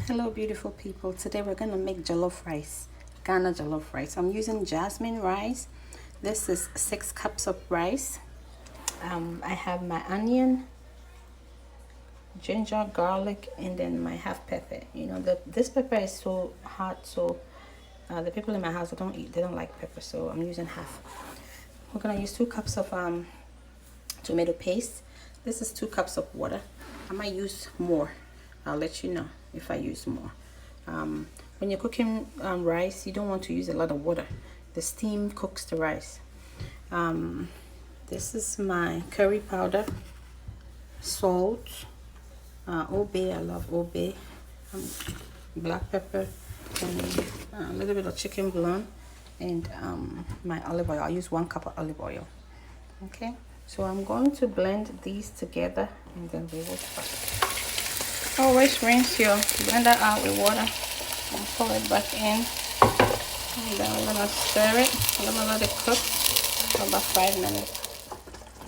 Hello beautiful people, today we're going to make jollof rice, Ghana jollof rice. I'm using Jasmine rice. This is 6 cups of rice. I have my onion, ginger, garlic, and then my half pepper. You know that this pepper is so hot, so the people in my house they don't like pepper, so I'm using half. We're going to use 2 cups of tomato paste. This is 2 cups of water. I might use more. I'll let you know if I use more. When you're cooking rice, you don't want to use a lot of water. The steam cooks the rice. This is my curry powder, salt, old bay. I love old bay, black pepper, and a little bit of chicken bouillon, and my olive oil. I use 1 cup of olive oil. Okay, so I'm going to blend these together, and then we will start. Always rinse your blender out with water and pour it back in, and then we're gonna stir it. I'm gonna let it cook for about 5 minutes.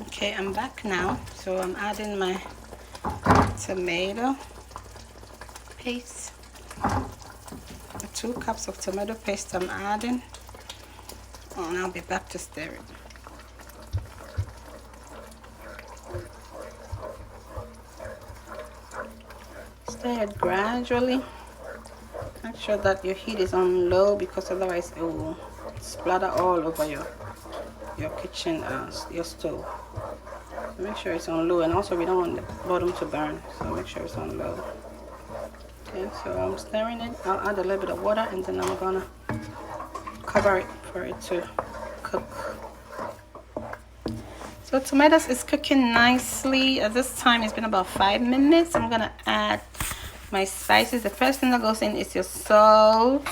Okay, I'm back now, so I'm adding my tomato paste. 2 cups of tomato paste I'm adding, and I'll be back to stir it. Stir it gradually. Make sure that your heat is on low, because otherwise it will splatter all over your kitchen, your stove. So make sure it's on low, and also we don't want the bottom to burn, so make sure it's on low. Okay, so I'm stirring it. I'll add a little bit of water, and then I'm gonna cover it for it to cook. So tomatoes is cooking nicely. At this time it's been about 5 minutes. I'm gonna add my spices. The first thing that goes in is your salt.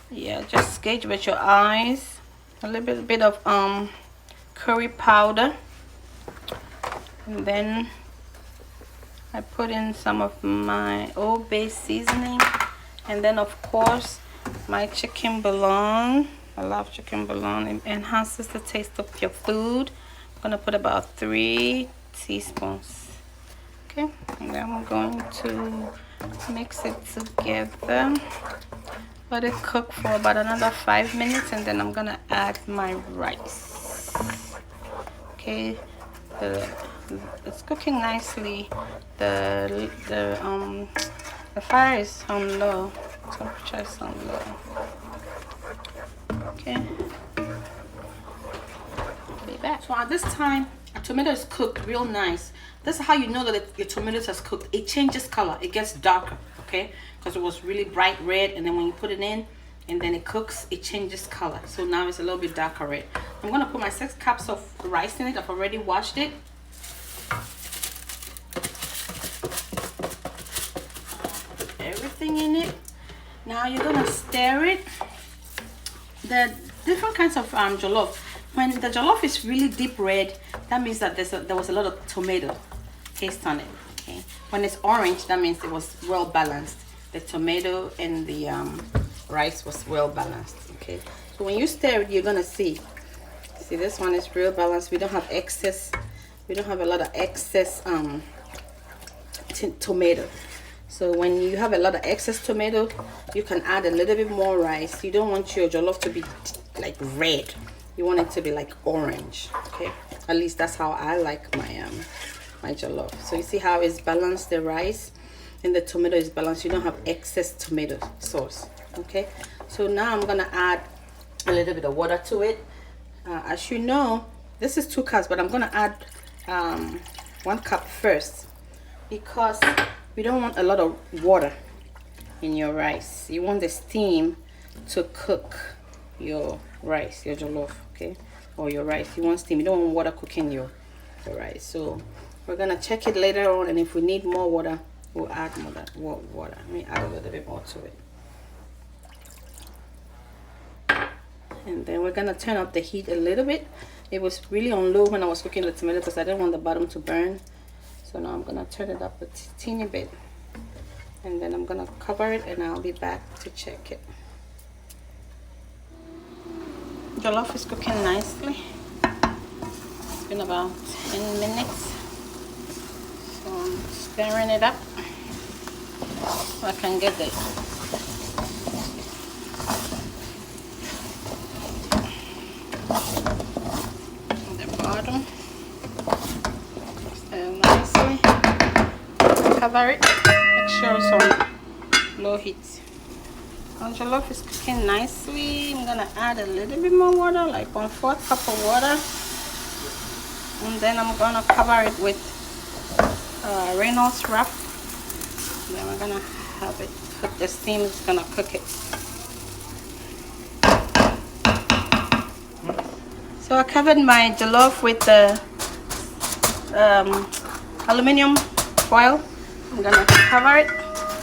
Yeah, just gauge with your eyes. A little bit of curry powder, and then I put in some of my old bay seasoning, and then of course my chicken bouillon. I love chicken bouillon. It enhances the taste of your food. I'm gonna put about 3 teaspoons. Okay, and then I'm going to mix it together. Let it cook for about another 5 minutes, and then I'm gonna add my rice. Okay, it's cooking nicely. The fire is on low. Temperature is on low. Okay, be back. So at this time, our tomato is cooked real nice. This is how you know that your tomatoes has cooked. It changes color. It gets darker, okay? Because it was really bright red, and then when you put it in and then it cooks, it changes color. So now it's a little bit darker red. I'm gonna put my 6 cups of rice in it. I've already washed it. Everything in it. Now you're gonna stir it. The different kinds of jollof. When the jollof is really deep red, that means that there was a lot of tomato taste on it. Okay. When it's orange, that means it was well balanced. The tomato and the rice was well balanced. Okay. So when you stir it, you're gonna see this one is real balanced. We don't have excess. We don't have a lot of excess tomato. So when you have a lot of excess tomato, you can add a little bit more rice. You don't want your jollof to be like red. You want it to be like orange. Okay, at least that's how I like my my jollof. So you see how it's balanced, the rice and the tomato is balanced. You don't have excess tomato sauce. Okay, so now I'm gonna add a little bit of water to it. As you know, this is 2 cups, but I'm gonna add 1 cup first, because we don't want a lot of water in your rice. You want the steam to cook your rice, your jollof, okay, or your rice. You want steam. You don't want water cooking your rice. So we're gonna check it later on, and if we need more water, we'll add more water. Let me add a little bit more to it, and then we're gonna turn up the heat a little bit. It was really on low when I was cooking the tomato, because I didn't want the bottom to burn. So now I'm gonna turn it up a teeny bit, and then I'm gonna cover it, and I'll be back to check it. Jollof is cooking nicely. It's been about 10 minutes. So I'm stirring it up. I can get the bottom. Stir nicely. Cover it. Make sure it's on low heat. Our jollof is cooking nicely. I'm gonna add a little bit more water, like 1/4 cup of water, and then I'm gonna cover it with Reynolds wrap. Then we're gonna have it cook. The steam is gonna cook it. So I covered my jollof with the aluminum foil. I'm gonna cover it,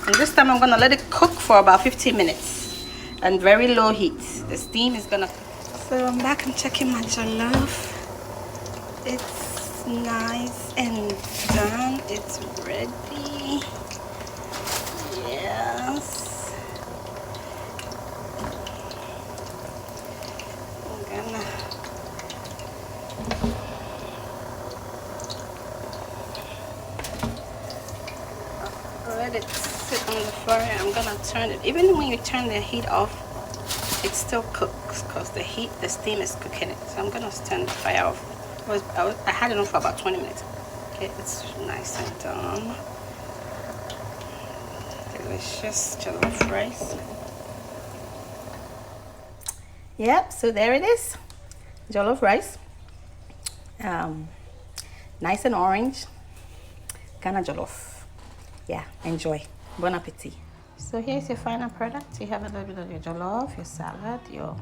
and this time I'm gonna let it cook for about 15 minutes and very low heat. The steam is gonna cook. So I'm back. I'm checking my jollof. It's nice and done. It's ready. Yes. I'm gonna let it sit on the fire. I'm gonna turn it. Even when you turn the heat off, it still cooks because the steam is cooking it. So I'm gonna turn the fire off. I had it on for about 20 minutes. Okay, it's nice and done. Delicious jollof rice. Yep, so there it is. Jollof rice. Nice and orange. Ghana jollof. Yeah, enjoy. Bon appetit. So here's your final product. You have a little bit of your jollof, your salad, your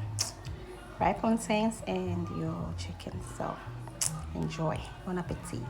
fried plantains, and your chicken. So enjoy. Bon appetit.